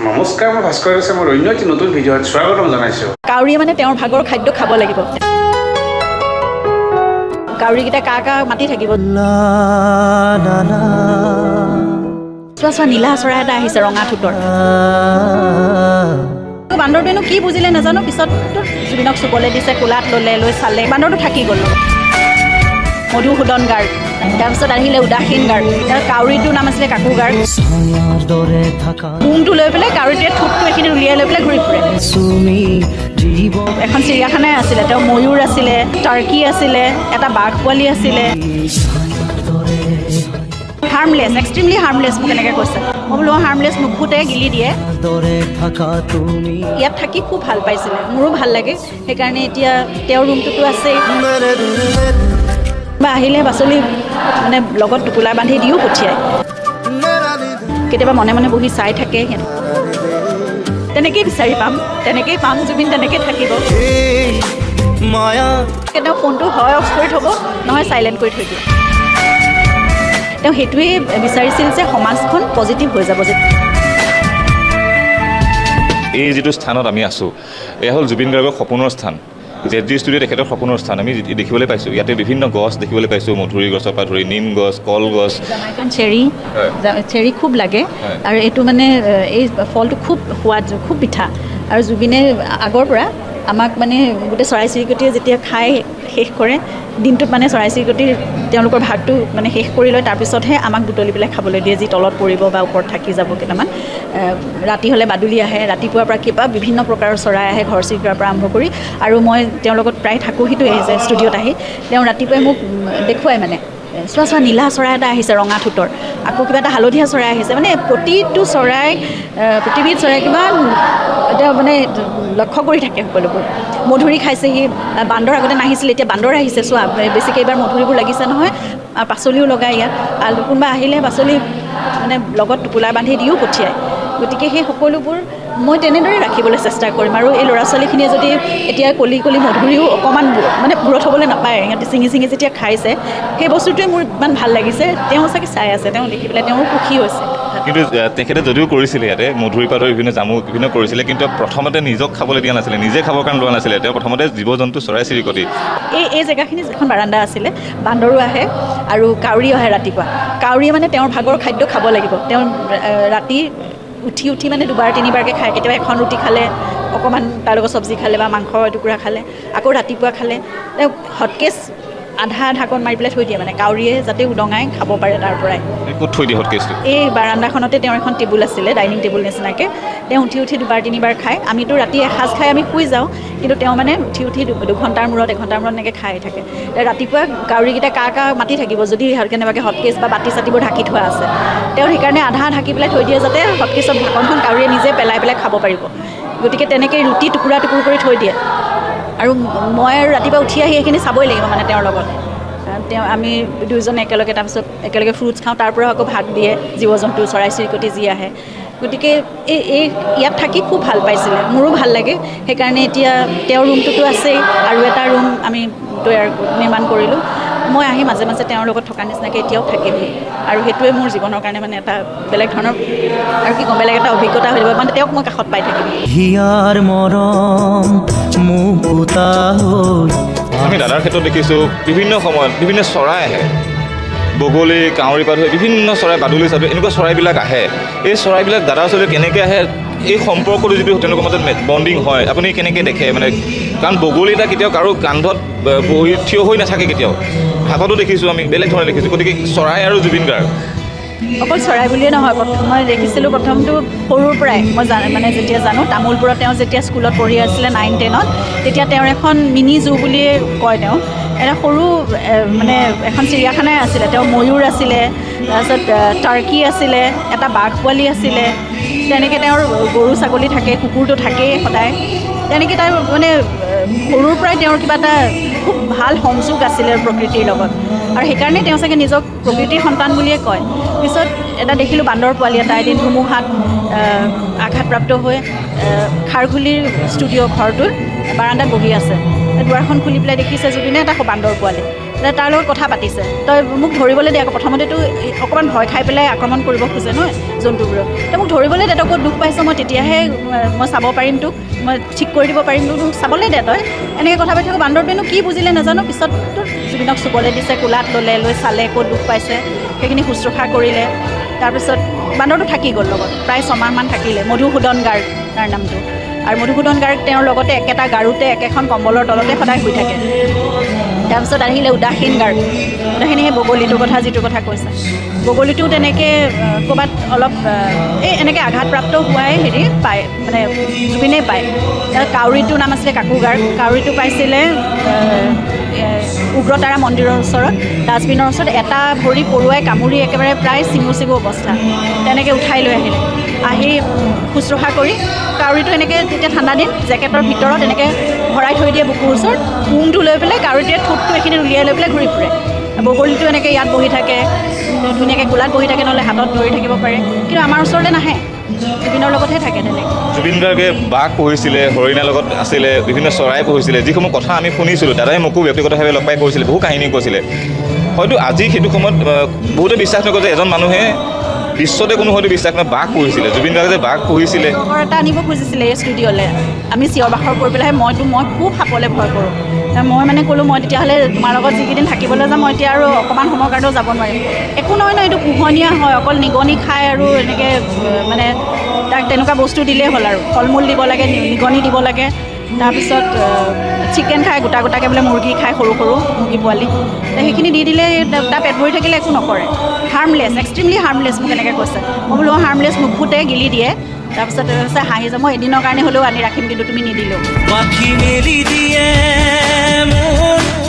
নমস্কাৰ, মই ভাস্কৰ আছে। মোৰ অন্য এটি নতুন ভিডিঅ'ত স্বাগতম জনাইছোঁ। কাউৰীয়ে মানে তেওঁৰ ভাগৰ খাদ্য খাব লাগিব। কাউৰীকেইটা কা মাতি থাকিব। চোৱা নীলা চৰাই এটা আহিছে ৰঙা ঠোঁটৰ। বান্দৰটোৱেনো কি বুজিলে নাজানো, পিছত জুবিনক চুবলৈ দিছে, কোলাত ল'লে, লৈ চালে, বান্দৰটো থাকি গ'ল। মধুসূদন গাৰ্গ, তাৰপিছত আহিলে উদাসীন গাৰ্গ, তাৰ কাউৰীটোৰ নাম আছিলে কাকু গাৰ্গ। মোংটো লৈ পেলাই কাউৰীটোৱে ঠোঁটটো এইখিনি উলিয়াই লৈ পেলাই ঘূৰি ফুৰে। এখন চিৰিয়াখানাই আছিলে, তেওঁ ময়ূৰ আছিলে, টাৰ্কি আছিলে, এটা বাঘ পোৱালি আছিলে। হাৰ্মলেছ, এক্সট্ৰিমলি হাৰ্মলেছ মোক এনেকৈ কৈছে। মই বোলো হাৰ্মলেছ নুখুতে, গিলি দিয়ে। ইয়াত থাকি খুব ভাল পাইছিলে, মোৰো ভাল লাগে। সেইকাৰণে এতিয়া তেওঁৰ ৰুমটোতো আছেই। বা আহিলে পাচলি মানে লগত টোপোলা বান্ধি দিও পঠিয়ায়। কেতিয়াবা মনে মনে বহি চাই থাকে। তেনেকেই বিচাৰি পাম, তেনেকেই পাম, জুবিন তেনেকেই থাকিব। তেওঁ ফোনটো হয় অফ কৰি থ'ব, নহয় চাইলেণ্ট কৰি থৈ দিয়ে। তেওঁ সেইটোৱেই বিচাৰিছিল যে সমাজখন পজিটিভ হৈ যাব। এই যিটো স্থানত আমি আছোঁ, এয়া হ'ল জুবিন গাৰ্গৰ সপোনৰ স্থান। জেডজি ষ্টুডিঅ' তেখেতৰ সপোনৰ স্থান আমি দেখিবলৈ পাইছোঁ। ইয়াতে বিভিন্ন গছ দেখিবলৈ পাইছোঁ, মধুৰি গছৰ পৰা ধৰি নিম গছ, কলগছ, চেৰী খুব লাগে। আৰু এইটো মানে এই ফলটো খুব সোৱাদ, খুব পিঠা। আৰু জুবিনে আগৰ পৰা আমাক মানে গোটেই চৰাই চিৰিকটিয়ে যেতিয়া খাই শেষ কৰে, দিনটোত মানে চৰাই চিৰিকটিৰ তেওঁলোকৰ ভাগটো মানে শেষ কৰি লয়, তাৰপিছতহে আমাক বুটলি পেলাই খাবলৈ দিয়ে, যি তলত পৰিব বা ওপৰত থাকি যাব কেইটামান। ৰাতি হ'লে বাদুলি আহে, ৰাতিপুৱাৰ পৰা বিভিন্ন প্ৰকাৰৰ চৰাই আহে, ঘৰ চিৰিকাৰ পৰা আৰম্ভ কৰি। আৰু মই তেওঁৰ লগত প্ৰায় থাকোঁ, সেইটোৱে আহিছে ষ্টুডিঅ'ত আহি। তেওঁ ৰাতিপুৱাই মোক দেখুৱাই মানে, চোৱা নীলা চৰাই এটা আহিছে ৰঙা ঠোঁটৰ, আকৌ কিবা এটা হালধীয়া চৰাই আহিছে। মানে প্ৰতিটো চৰাই, পৃথিৱীত চৰাই কিমান তেওঁ মানে লক্ষ্য কৰি থাকে সকলোবোৰ। মধুৰি খাইছেহি, বান্দৰ আগতে নাহিছিলে, এতিয়া বান্দৰ আহিছে। চোৱা বেছিকৈ এইবাৰ মধুৰিবোৰ লাগিছে নহয়। পাচলিও লগায় ইয়াত, কোনোবা আহিলে পাচলি মানে লগত টোপোলা বান্ধি দিও পঠিয়ায়। গতিকে সেই সকলোবোৰ মই তেনেদৰে ৰাখিবলৈ চেষ্টা কৰিম। আৰু এই ল'ৰা ছোৱালীখিনিয়ে যদি এতিয়া কলি মধুৰিও অকণমান মানে দূৰত হ'বলৈ নাপায়, সিহঁতে ছিঙি যেতিয়া খাইছে, সেই বস্তুটোৱে মোৰ ইমান ভাল লাগিছে। তেওঁ চাগে চাই আছে, তেওঁ দেখি পেলাই তেওঁ সুখী হৈছে। কিন্তু তেখেতে যদিও কৰিছিলে ইয়াতে মধুৰি পাতৰ বিভিন্ন জামুক বিভিন্ন কৰিছিলে, কিন্তু প্ৰথমতে নিজক খাবলৈ দিয়া নাছিলে, নিজে খাবৰ কাৰণে লোৱা নাছিলে। তেওঁ প্ৰথমতে জীৱ জন্তু চৰাই চিৰিকটি এই জেগাখিনি এখন বাৰাণ্ডা আছিলে, বান্দৰো আহে আৰু কাউৰী আহে ৰাতিপুৱা। কাউৰীয়ে মানে তেওঁৰ ভাগৰ খাদ্য খাব লাগিব। তেওঁ ৰাতি উঠি মানে দুবাৰ তিনিবাৰকৈ খায়। কেতিয়াবা এখন ৰুটি খালে, অকণমান তাৰ লগত চব্জি খালে বা মাংস এটুকুৰা খালে, আকৌ ৰাতিপুৱা খালে। তেওঁ হটকেছ আধা ঢাকন মাৰি পেলাই থৈ দিয়ে, মানে কাউৰীয়ে যাতে উদঙাই খাব পাৰে তাৰ পৰাই। ক'ত থৈ দিয়ে হটকেছটো? এই বাৰাণ্ডাখনতে তেওঁৰ এখন টেবুল আছিলে, ডাইনিং টেবুল নিচিনাকৈ। তেওঁ উঠি দুবাৰ তিনিবাৰ খায়। আমিতো ৰাতি এসাঁজ খাই আমি শুই যাওঁ, কিন্তু তেওঁ মানে উঠি 2 ঘণ্টাৰ মূৰত 1 ঘণ্টাৰ মূৰত এনেকৈ খাই থাকে। ৰাতিপুৱা কাউৰীকেইটা কা মাতি থাকিব, যদি কেনেবাকৈ হটকেছ বা বাতি চাতিবোৰ ঢাকি থোৱা আছে। তেওঁ সেইকাৰণে আধা ঢাকি পেলাই থৈ দিয়ে, যাতে হটকেছৰ ঢাকনখন কাউৰীয়ে নিজে পেলাই খাব পাৰিব। গতিকে তেনেকৈ ৰুটি টুকুৰা কৰি থৈ দিয়ে। আৰু মই আৰু ৰাতিপুৱা উঠি আহি সেইখিনি চাবই লাগিব মানে তেওঁৰ লগত। আমি দুয়োজনে একেলগে, তাৰপিছত একেলগে ফ্ৰুটছ খাওঁ, তাৰ পৰাও আকৌ ভাগ দিয়ে জীৱ জন্তু চৰাই চিৰিকটি যি আহে। গতিকে ইয়াত থাকি খুব ভাল পাইছিলে, মোৰো ভাল লাগে। সেইকাৰণে এতিয়া তেওঁৰ ৰুমটোতো আছেই, আৰু এটা ৰুম আমি নিৰ্মাণ কৰিলোঁ। মই আহি মাজে মাজে তেওঁৰ লগত থকা নিচিনাকৈ এতিয়াও থাকিমহি। আৰু সেইটোৱে মোৰ জীৱনৰ কাৰণে মানে এটা বেলেগ ধৰণৰ, আৰু কি ক'ম, বেলেগ এটা অভিজ্ঞতা হৈ যাব। মানে তেওঁক মই কাষত পাই থাকিম। আমি দাদাৰ ক্ষেত্ৰত দেখিছোঁ বিভিন্ন সময়ত বিভিন্ন চৰাই আহে, বগলী, কাউৰী পৰা ধৰি বিভিন্ন চৰাই, বাদুলি চাদুলি, এনেকুৱা চৰাইবিলাক আহে। এই চৰাইবিলাক দাদাৰ ওচৰলৈ কেনেকৈ আহে, এই সম্পৰ্কটো যিটো তেওঁলোকৰ মাজত বণ্ডিং হয়, আপুনি কেনেকৈ দেখে? মানে কাৰণ বগলী এটা কেতিয়াও কাৰো কান্ধত থিয় হৈ নাথাকে, কেতিয়াও হাততো দেখিছোঁ, আমি বেলেগ ধৰণে দেখিছোঁ। গতিকে চৰাই আৰু জুবিন গাৰ্গ অকল চৰাই বুলিয়ে নহয়, মই দেখিছিলোঁ প্ৰথমটো সৰুৰ পৰাই। মই মানে যেতিয়া জানো, তামোলপুৰত তেওঁ যেতিয়া স্কুলত পঢ়ি আছিলে 9-10ত, তেতিয়া তেওঁৰ এখন মিনি জু বুলিয়ে কয়। তেওঁ এটা সৰু মানে এখন চিৰিয়াখানাই আছিলে। তেওঁ ময়ূৰ আছিলে, তাৰপিছত টাৰ্কি আছিলে, এটা বাঘ পোৱালি আছিলে। তেনেকৈ তেওঁৰ গৰু ছাগলী থাকে, কুকুৰটো থাকেই সদায়। তেনেকৈ তাৰ মানে সৰুৰ পৰাই তেওঁৰ কিবা এটা খুব ভাল সংযোগ আছিলে প্ৰকৃতিৰ লগত। আৰু সেইকাৰণে তেওঁ চাগে নিজক প্ৰকৃতিৰ সন্তান বুলিয়ে কয়। পিছত এটা দেখিলোঁ বান্দৰ পোৱালি এটা এদিন ধুমুহাত আঘাতপ্ৰাপ্ত হৈ খাৰঘুলিৰ ষ্টুডিঅ' ঘৰটোত বাৰাণ্ডাত বহি আছে। দুৱাৰখন খুলি পেলাই দেখিছে জুবিনে এটা বান্দৰ পোৱালি। তাৰ লগত কথা পাতিছে, তই মোক ধৰিবলৈ দে আকৌ। প্ৰথমতেতো অকণমান ভয় খাই পেলাই আক্ৰমণ কৰিব খোজে নহয় জন্তুবোৰক। তই মোক ধৰিবলৈ দে, তই ক'ত দুখ পাইছ, মই তেতিয়াহে মই চাব পাৰিম তোক, মই ঠিক কৰি দিব পাৰিম তোক, চাবলৈ দে তই। এনেকৈ কথা পাতি থাকোঁ। বান্দৰটোৱেনো কি বুজিলে নাজানো, পিছত জুবিনক চুবলৈ দিছে, কোলাত লৈ চালে ক'ত দুখ পাইছে, সেইখিনি শুশ্ৰূষা কৰিলে। তাৰপিছত বান্দৰটো থাকি গ'ল লগত, প্ৰায় 6 মাহমান থাকিলে। মধুসূদন গাৰ্গ তাৰ নামটো। আৰু মধুসূদন গাৰ্গ তেওঁৰ লগতে একেটা গাৰুতে একেখন কম্বলৰ তলতে সদায় শুই থাকে। তাৰপিছত আহিলে উদাসীন গাৰ্গ। উদাসীন সেই বগলীটোৰ কথা যিটো কথা কৈছে, বগলীটোও তেনেকৈ ক'ৰবাত অলপ এই এনেকৈ আঘাতপ্ৰাপ্ত হোৱাই হেৰি পায়, মানে জুবিনেই পায়। কাউৰীটোৰ নাম আছিলে কাকু গাৰ্গ। কাউৰীটো পাইছিলে উগ্ৰতাৰা মন্দিৰৰ ওচৰত, ডাষ্টবিনৰ ওচৰত এটা ভৰি পৰুৱাই কামুৰি একেবাৰে প্ৰায় চিঙু অৱস্থা। তেনেকৈ উঠাই লৈ আহিলে, আহি শুশ্ৰূষা কৰি কাউৰীটো এনেকৈ তেতিয়া ঠাণ্ডা দিন জেকেটৰ ভিতৰত এনেকৈ ভৰাই থৈ দিয়ে বুকুৰ ওচৰত, উমটো লৈ পেলাই কাউৰীটোৱে ঠোঁটটো এইখিনি উলিয়াই লৈ পেলাই ঘূৰি ফুৰে। বগলীটো এনেকৈ ইয়াত বহি থাকে, ধুনীয়াকৈ কোলাত বহি থাকে, নহ'লে হাতত ধৰি থাকিব পাৰে, কিন্তু আমাৰ ওচৰলৈ নাহে, জুবিনৰ লগতহে থাকে তেনেকৈ। জুবিন গাৰ্গে বাঘ পুহিছিলে, হৰিণাৰ লগত আছিলে, বিভিন্ন চৰাই পুহিছিলে, যিসমূহ কথা আমি শুনিছিলোঁ। দাদাই মোকো ব্যক্তিগতভাৱে লগ পাই কৈছিলে, বহু কাহিনী কৈছিলে। হয়তো আজি সেইটো সময়ত বহুতে বিশ্বাস নকৰে যে এজন মানুহে বিশ্বতে কোনো হয়তো বিশ্বাস নহয় বাঘ পুহিছিলে। জুবিন গাৰ্গে যে বাঘ পুহিছিলে, খবৰ এটা আনিব খুজিছিলে এই ষ্টুডিঅ'লৈ। আমি চিঞৰ বাখৰ কৰি পেলাই মই খুব সাপলৈ ভয় কৰোঁ। মই মানে ক'লোঁ, মই তেতিয়াহ'লে তোমাৰ লগত যিকেইদিন থাকিবলৈ যাম, মই এতিয়া আৰু অকণমান সময়ৰ কাৰণেও যাব নোৱাৰিম। একো নহয় ন, এইটো পোহনীয়া হয়, অকল নিগনি খায় আৰু এনেকৈ মানে তাক তেনেকুৱা বস্তু দিলেই হ'ল আৰু ফল মূল দিব লাগে, নিগনি দিব লাগে। তাৰপিছত চিকেন খায়, গোটা গোটাকৈ বোলে মুৰ্গী খায়, সৰু মুৰ্গী পোৱালি, সেইখিনি দি দিলে তাৰ পেট ভৰি থাকিলে একো নকৰে। হাৰ্মলেছ, এক্সট্ৰিমলি হাৰ্মলেছ মোক এনেকৈ কৈছে। মই বোলো হাৰ্মলেছ, নুফুটে, গিলি দিয়ে। তাৰপিছত হাঁহি যাব, মই এদিনৰ কাৰণে হ'লেও আনি ৰাখিম, কিন্তু তুমি নিদিলোঁ।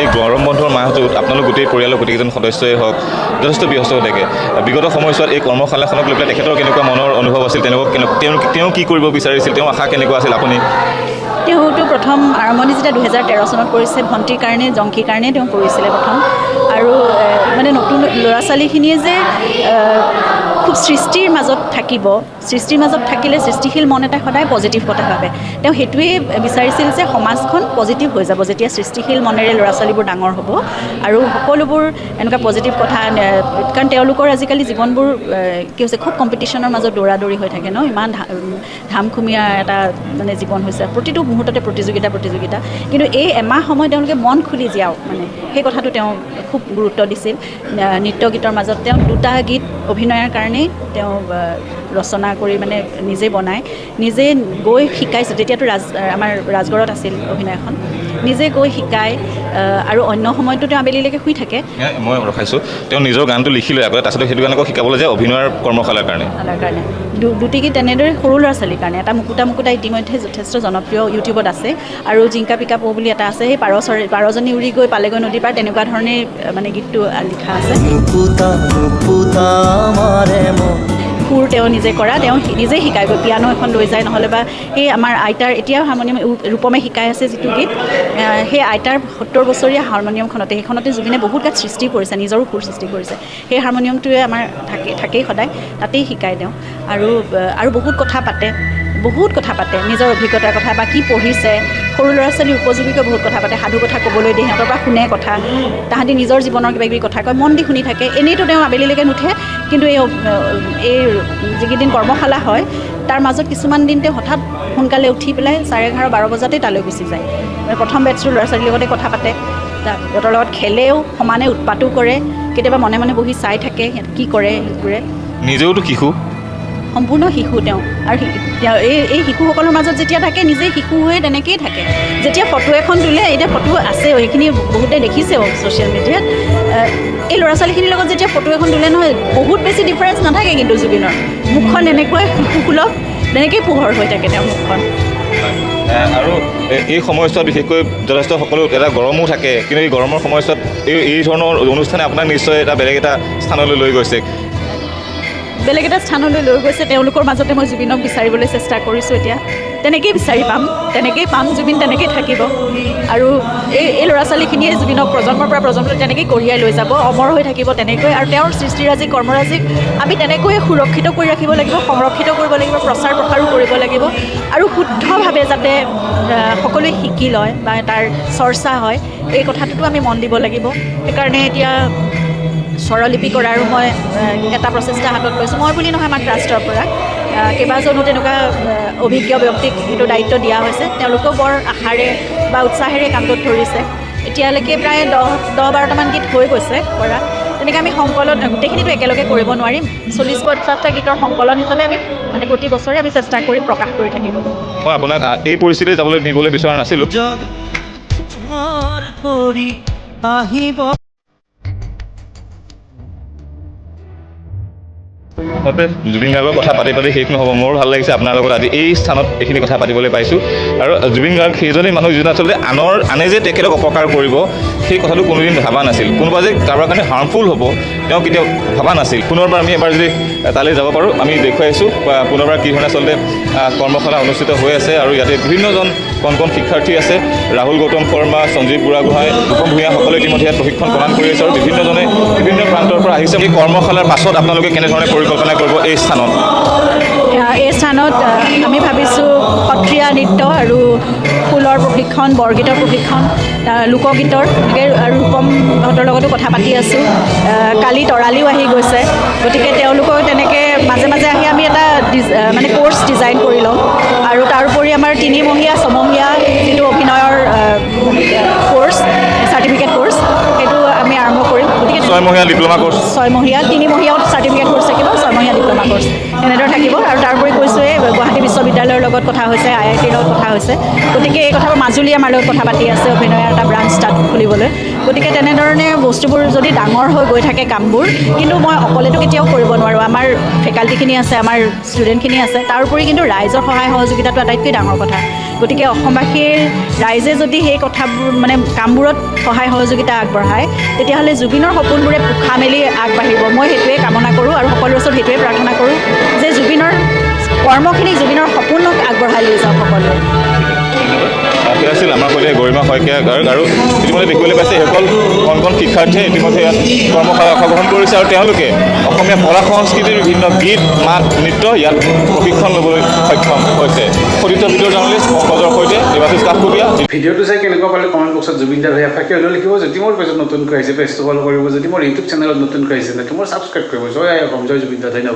এই গৰম বন্ধৰ মাহটোত আপোনালোক গোটেই পৰিয়ালৰ গোটেইকেইজন সদস্যই হওক যথেষ্ট ব্যস্ত হৈ থাকে। বিগত সময়ছোৱাত এই কৰ্মশালাখনক লৈ পেলাই তেখেতৰ কেনেকুৱা মনৰ অনুভৱ আছিল, তেওঁ কি কৰিব বিচাৰিছিল, তেওঁৰ আশা কেনেকুৱা আছিল? আপুনি তেওঁতো প্ৰথম আৰম্ভণি যেতিয়া 2013 চনত কৰিছে, ভণ্টিৰ কাৰণে, জংকীৰ কাৰণে তেওঁ কৰিছিলে প্ৰথম। আৰু মানে নতুন ল'ৰা ছোৱালীখিনিয়ে যে খুব সৃষ্টিৰ মাজত থাকিব, সৃষ্টিৰ মাজত থাকিলে সৃষ্টিশীল মন এটা সদায় পজিটিভ কথা ভাবে। তেওঁ সেইটোৱেই বিচাৰিছিল যে সমাজখন পজিটিভ হৈ যাব যেতিয়া সৃষ্টিশীল মনেৰে ল'ৰা ছোৱালীবোৰ ডাঙৰ হ'ব, আৰু সকলোবোৰ এনেকুৱা পজিটিভ কথা। কাৰণ তেওঁলোকৰ আজিকালি জীৱনবোৰ কি হৈছে, খুব কম্পিটিশ্যনৰ মাজত দৌৰা-দৌৰি হৈ থাকে ন, ইমান ধামখুমীয়া এটা মানে জীৱন হৈছে, প্ৰতিটো মুহূৰ্ততে প্ৰতিযোগিতা। কিন্তু এই এমাহ সময় তেওঁলোকে মন খুলি যাওক, মানে সেই কথাটো তেওঁ খুব গুৰুত্ব দিছিল। নৃত্য গীতৰ মাজত তেওঁ 2টা গীত অভিনয়ৰ কাৰণেই তেওঁ ৰচনা কৰি মানে নিজে বনাই, নিজে গৈ শিকাইছে। তেতিয়াতো আমাৰ ৰাজগড়ত আছিল অভিনয়খন, নিজে গৈ শিকায়। আৰু অন্য সময়তো তেওঁ আবেলিলৈকে শুই থাকে। মই ৰখাইছোঁ, তেওঁ নিজৰ গানটো লিখি লৈ আগতে, তাৰপিছত সেইটো গানকো শিকাবলৈ যায় অভিনয়ৰ কৰ্মশালাৰ কাৰণে। দুটি গীত তেনেদৰে সৰু ল'ৰা ছোৱালীৰ কাৰণে। এটা মুকুতা ইতিমধ্যে যথেষ্ট জনপ্ৰিয়, ইউটিউবত আছে। আৰু জিংকা পিকা পো বুলি এটা আছে, সেই পাৰজনী উৰি গৈ পালেগৈ নদীৰ পাৰ, তেনেকুৱা ধৰণে মানে গীতটো লিখা আছে। সুৰ তেওঁ নিজে কৰা, তেওঁ নিজেই শিকাই গৈ, পিয়ানো এখন লৈ যায়, নহ'লে বা সেই আমাৰ আইতাৰ এতিয়াও হাৰমনিয়াম ৰূপমে শিকাই আছে যিটো গীত, সেই আইতাৰ 70 বছৰীয়া সেইখনতে জুবিনে বহুত গাত সৃষ্টি কৰিছে, নিজৰো সুৰ সৃষ্টি কৰিছে। সেই হাৰমনিয়ামটোৱে আমাৰ থাকেই সদায়, তাতেই শিকায় তেওঁ। আৰু বহুত কথা পাতে, নিজৰ অভিজ্ঞতাৰ কথা বা কি পঢ়িছে, সৰু ল'ৰা ছোৱালীৰ উপযোগীকৈ বহুত কথা পাতে, সাধু কথা ক'বলৈ দিয়ে, সিহঁতৰ পৰা শুনে কথা, তাহাঁতি নিজৰ জীৱনৰ কিবাকিবি কথা কয়, মন দি শুনি থাকে। এনেইতো তেওঁ আবেলিলৈকে নুঠে, কিন্তু এই যিকেইদিন কৰ্মশালা হয় তাৰ মাজত কিছুমান দিন তেওঁ হঠাৎ সোনকালে উঠি পেলাই 11:30, 12 বজাতেই তালৈ গুচি যায়। প্ৰথম বেটছটোৰ ল'ৰা ছোৱালীৰ লগতে কথা পাতে, সিহঁতৰ লগত খেলেও, সমানে উৎপাতো কৰে, কেতিয়াবা মনে মনে বহি চাই থাকে সিহঁত কি কৰে। সেইবোৰে নিজেওতো শিশু, সম্পূৰ্ণ শিশু তেওঁ। আৰু এই শিশুসকলৰ মাজত যেতিয়া থাকে, নিজেই শিশু হৈ তেনেকেই থাকে। যেতিয়া ফটো এখন তোলে, এতিয়া ফটো আছেও, সেইখিনি বহুতে দেখিছেও ছ'চিয়েল মিডিয়াত, এই ল'ৰা ছোৱালীখিনিৰ লগত যেতিয়া ফটো এখন তোলে নহয়, বহুত বেছি ডিফাৰেঞ্চ নাথাকে কিন্তু জুবিনৰ মুখখন এনেকুৱাই শিশুসুলভ, তেনেকেই পোহৰ হৈ থাকে তেওঁৰ মুখখন। আৰু এই সময়ছোৱাত বিশেষকৈ যথেষ্ট সকলো এটা গৰমো থাকে, কিন্তু এই গৰমৰ সময়ছোৱাত এই ধৰণৰ অনুষ্ঠানে আপোনাক নিশ্চয় এটা বেলেগ এটা স্থানলৈ লৈ গৈছে। বেলেগ এটা স্থানলৈ লৈ গৈছে তেওঁলোকৰ মাজতে মই জুবিনক বিচাৰিবলৈ চেষ্টা কৰিছোঁ এতিয়া তেনেকেই বিচাৰি পাম তেনেকেই পাম জুবিন তেনেকেই থাকিব আৰু এই ল'ৰা ছোৱালীখিনিয়ে জুবিনক প্ৰজন্মৰ পৰা প্ৰজন্মলৈ তেনেকেই কঢ়িয়াই লৈ যাব অমৰ হৈ থাকিব তেনেকৈ আৰু তেওঁৰ সৃষ্টিৰাজি কৰ্মৰাজিক আমি তেনেকৈয়ে সুৰক্ষিত কৰি ৰাখিব লাগিব সংৰক্ষিত কৰিব লাগিব প্ৰচাৰ প্ৰসাৰো কৰিব লাগিব আৰু শুদ্ধভাৱে যাতে সকলোৱে শিকি লয় বা তাৰ চৰ্চা হয় এই কথাটোতো আমি মন দিব লাগিব সেইকাৰণে এতিয়া স্বৰলিপি কৰাৰো মই এটা প্ৰচেষ্টা হাতত লৈছোঁ মই বুলি নহয় আমাক ৰাষ্ট্ৰৰ পৰা কেইবাজনো তেনেকুৱা অভিজ্ঞ ব্যক্তিক এইটো দায়িত্ব দিয়া হৈছে তেওঁলোকেও বৰ আশাৰে বা উৎসাহেৰে কামটোত ধৰিছে এতিয়ালৈকে প্ৰায় 10-12টামান গীত হৈ গৈছে কৰা তেনেকৈ আমি সংকলন গোটেইখিনিতো একেলগে কৰিব নোৱাৰিম 40-50টা গীতৰ সংকলন হিচাপে আমি মানে প্ৰতি বছৰে আমি চেষ্টা কৰি প্ৰকাশ কৰি থাকিব মই আপোনাক এই পৰিস্থিতিত যাবলৈ নিবলৈ বিচৰা নাছিলোঁ জুবিন গাৰ্গৰ কথা পাতি শেষ নহ'ব মোৰো ভাল লাগিছে আপোনাৰ লগত আজি এই স্থানত এইখিনি কথা পাতিবলৈ পাইছোঁ আৰু জুবিন গাৰ্গ সেইজনেই মানুহ যিজন আচলতে আনে যে তেখেতক অপকাৰ কৰিব সেই কথাটো কোনোদিন ভবা নাছিল কোনোবা যে কাৰোবাৰ কাৰণে হাৰ্মফুল হ'ব তেওঁ কেতিয়াও ভবা নাছিল পুনৰবাৰ আমি এবাৰ যদি তালৈ যাব পাৰোঁ আমি দেখুৱাইছোঁ বা পুনৰবাৰ কি ধৰণে আচলতে কৰ্মশালা অনুষ্ঠিত হৈ আছে আৰু ইয়াতে বিভিন্নজন কণ শিক্ষাৰ্থী আছে ৰাহুল গৌতম শৰ্মা সঞ্জীৱ বুঢ়াগোহাঁই ৰূপম ভূঞাসকলে ইতিমধ্যে প্ৰশিক্ষণ প্ৰদান কৰি আছে আৰু বিভিন্নজনে বিভিন্ন প্ৰান্তৰ পৰা আহিছে এই কৰ্মশালাৰ পাছত আপোনালোকে কেনেধৰণে পৰিকল্পনা কৰিব এই স্থানত আমি ভাবিছোঁ সত্ৰীয়া নৃত্য আৰু ফুলৰ প্ৰশিক্ষণ বৰগীতৰ প্ৰশিক্ষণ লোকগীতৰ এনেকৈ আৰু ৰূপমহঁতৰ লগতো কথা পাতি আছোঁ কালি তৰালিও আহি গৈছে গতিকে তেওঁলোকক তেনেকৈ মাজে মাজে আহি আমি এটা মানে কোৰ্চ ডিজাইন কৰি লওঁ আৰু তাৰোপৰি আমাৰ 3মহীয়া 6মহীয়া যিটো অভিনয়ৰ কোৰ্চ চাৰ্টিফিকেট কোৰ্চ সেইটো আমি আৰম্ভ কৰিম গতিকে 6মহীয়া ডিপ্ল'মা কোৰ্চ 6মহীয়া 3মহীয়াও চাৰ্টিফিকেট কোৰ্চ থাকিব 6মহীয়া ডিপ্ল'মা কোৰ্চ এনেদৰে থাকিব আৰু তাৰোপৰি কৈছোঁৱে গুৱাহাটী বিশ্ববিদ্যালয়ৰ লগত কথা হৈছে IITৰ লগত কথা হৈছে গতিকে এই কথাবোৰ মাজুলী আমাৰ লগত কথা পাতি আছে অভিনয়ৰ এটা ব্ৰাঞ্চ তাত খুলিবলৈ গতিকে তেনেধৰণে বস্তুবোৰ যদি ডাঙৰ হৈ গৈ থাকে কামবোৰ কিন্তু মই অকলেতো কেতিয়াও কৰিব নোৱাৰোঁ আমাৰ ফেকাল্টিখিনি আছে আমাৰ ষ্টুডেণ্টখিনি আছে তাৰোপৰি কিন্তু ৰাইজৰ সহায় সহযোগিতাটো আটাইতকৈ ডাঙৰ কথা গতিকে অসমবাসীৰ ৰাইজে যদি সেই কথাবোৰ মানে কামবোৰত সহায় সহযোগিতা আগবঢ়ায় তেতিয়াহ'লে জুবিনৰ সপোনবোৰে পোখা মেলি আগবাঢ়িব মই সেইটোৱে কামনা কৰোঁ আৰু সকলোৰে ওচৰত সেইটোৱে প্ৰাৰ্থনা কৰোঁ যে জুবিনৰ কৰ্মখিনি জুবিনৰ সপোনক আগবঢ়াই লৈ যাওক সকলোৱে সেয়া আছিল আমাৰ সৈতে গৰিমা শইকীয়া গাৰ্গ আৰু ইতিমধ্যে দেখিবলৈ পাইছে সেইসকল কণ শিক্ষাৰ্থীয়ে ইতিমধ্যে ইয়াত কৰ্মশালা অংশগ্ৰহণ কৰিছে আৰু তেওঁলোকে অসমীয়া কলা সংস্কৃতিৰ বিভিন্ন গীত মাত নৃত্য ইয়াত প্ৰশিক্ষণ ল'বলৈ সক্ষম হৈছে সতীৰ্থ ভিডিঅ' জাৰ্নেলিষ্ট পংকজৰ সৈতে দেৱাশীষ কাকতীয়া ভিডিঅ'টো চাই কেনেকুৱা পালে কমেণ্ট বক্সত জুবিন দাৰ হৈ এফাকি হ'লেও লিখিব যদি মোৰ পেজত নতুনকৈ আহিছে পেজটো ফ'ল' কৰিব যদি মোৰ ইউটিউব চেনেলত নতুনকৈ আহিছে মোৰ ছাবস্ক্ৰাইব কৰিব জয় অসম জয় জুবিন দা ধন্যবাদ